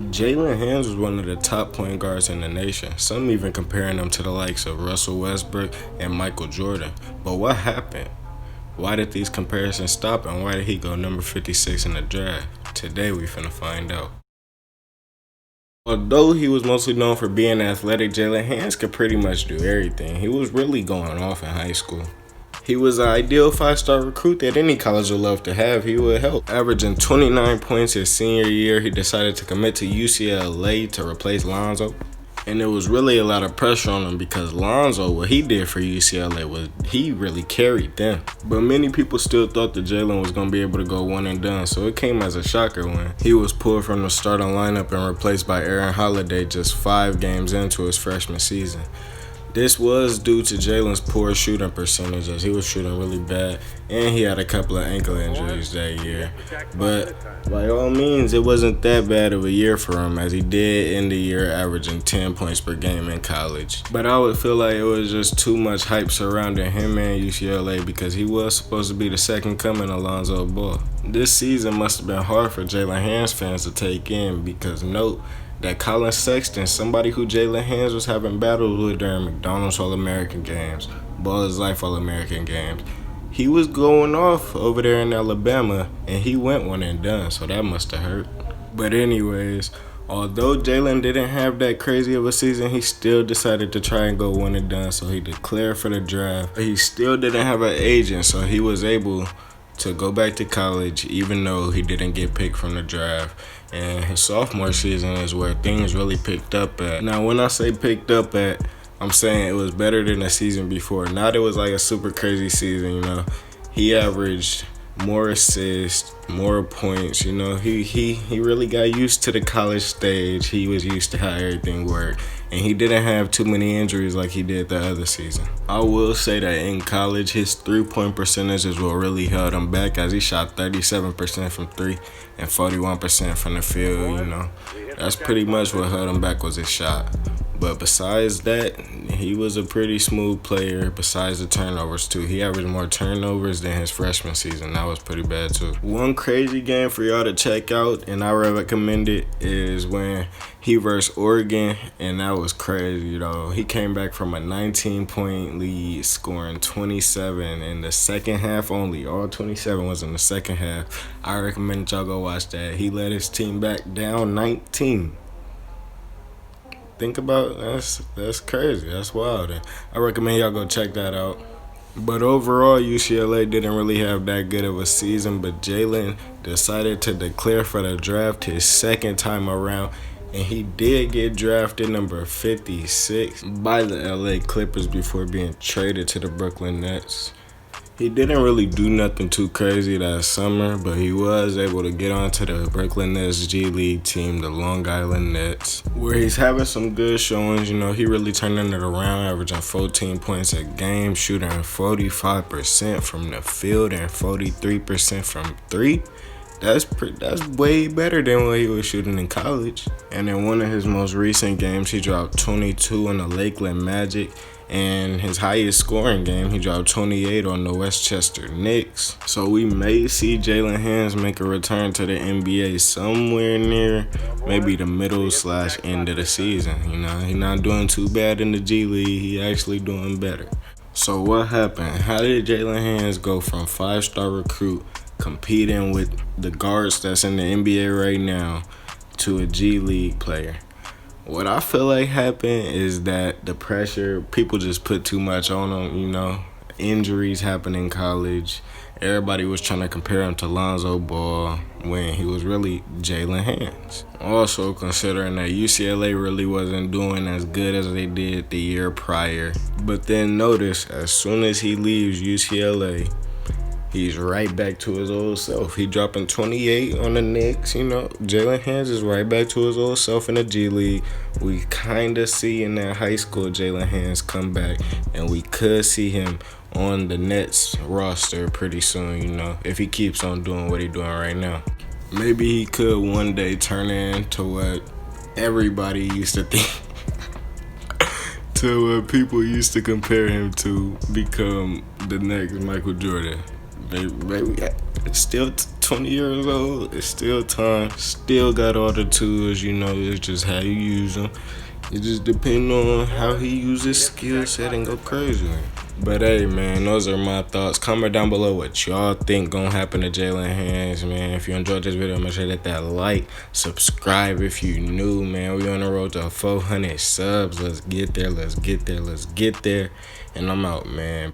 Jaylen Hands was one of the top point guards in the nation, some even comparing him to the likes of Russell Westbrook and Michael Jordan. But what happened? Why did these comparisons stop, and why did he go number 56 in the draft? Today we finna find out. Although he was mostly known for being athletic, Jaylen Hands could pretty much do everything. He was really going off in high school. He was an ideal 5-star recruit that any college would love to have. He would help. Averaging 29 points his senior year, he decided to commit to UCLA to replace Lonzo. And there was really a lot of pressure on him because Lonzo, what he did for UCLA was he really carried them. But many people still thought that Jaylen was going to be able to go one and done, so it came as a shocker when he was pulled from the starting lineup and replaced by Aaron Holiday just 5 games into his freshman season. This was due to Jaylen's poor shooting percentage, as he was shooting really bad, and he had a couple of ankle injuries that year. But by all means, it wasn't that bad of a year for him, as he did end the year averaging 10 points per game in college. But I would feel like it was just too much hype surrounding him and UCLA because he was supposed to be the second coming of Lonzo Ball. This season must have been hard for Jaylen Hands fans to take in because note that Colin Sexton, somebody who Jaylen Hands was having battles with during McDonald's All-American games, Ballislife All-American games, he was going off over there in Alabama, and he went one and done, so that must have hurt. But anyways, although Jaylen didn't have that crazy of a season, he still decided to try and go one and done, so he declared for the draft. He still didn't have an agent, so he was able to go back to college even though he didn't get picked from the draft. And his sophomore season is where things really picked up at. Now when I say picked up at, I'm saying it was better than the season before. Not it was like a super crazy season, you know. He averaged more assists, more points, you know. He really got used to the college stage. He was used to how everything worked. And he didn't have too many injuries like he did the other season. I will say that in college, his 3-point percentage is what really held him back, as he shot 37% from 3 and 41% from the field, you know. That's pretty much what held him back was his shot. But besides that, he was a pretty smooth player besides the turnovers too. He averaged more turnovers than his freshman season. That was pretty bad too. One crazy game for y'all to check out, and I recommend it, is when he versed Oregon, and that was crazy, though. He came back from a 19-point lead, scoring 27 in the second half only. All 27 was in the second half. I recommend y'all go watch that. He led his team back down 19. Think about that's crazy. That's wild. I recommend y'all go check that out. But overall, UCLA didn't really have that good of a season, but Jaylen decided to declare for the draft his second time around, and he did get drafted number 56 by the LA Clippers before being traded to the Brooklyn Nets. He didn't really do nothing too crazy that summer, but he was able to get onto the Brooklyn Nets G League team, the Long Island Nets, where he's having some good showings. You know, he really turning it around, averaging 14 points a game, shooting 45% from the field and 43% from 3. That's way better than what he was shooting in college. And in one of his most recent games, he dropped 22 on the Lakeland Magic. And his highest scoring game, he dropped 28 on the Westchester Knicks. So we may see Jaylen Hands make a return to the NBA somewhere near maybe the middle/end of the season. You know, he's not doing too bad in the G League. He actually doing better. So what happened? How did Jaylen Hands go from 5-star recruit competing with the guards that's in the NBA right now to a G League player? What I feel like happened is that the pressure, people just put too much on him, you know. Injuries happened in college. Everybody was trying to compare him to Lonzo Ball when he was really Jaylen Hands. Also considering that UCLA really wasn't doing as good as they did the year prior. But then notice, as soon as he leaves UCLA, he's right back to his old self. He dropping 28 on the Knicks, you know. Jaylen Hands is right back to his old self in the G League. We kind of see in that high school Jaylen Hands come back, and we could see him on the Nets roster pretty soon, you know, if he keeps on doing what he's doing right now. Maybe he could one day turn into what everybody used to think, to what people used to compare him to, become the next Michael Jordan. Maybe it's still 20 years old. It's still time. Still got all the tools, you know. It's just how you use them. It just depends on how he uses skill set and go crazy. But hey, man, those are my thoughts. Comment down below what y'all think gonna happen to Jaylen Hands, man. If you enjoyed this video, make sure to hit that like, subscribe if you new, man. We on the road to 400 subs. Let's get there. Let's get there. Let's get there. And I'm out, man.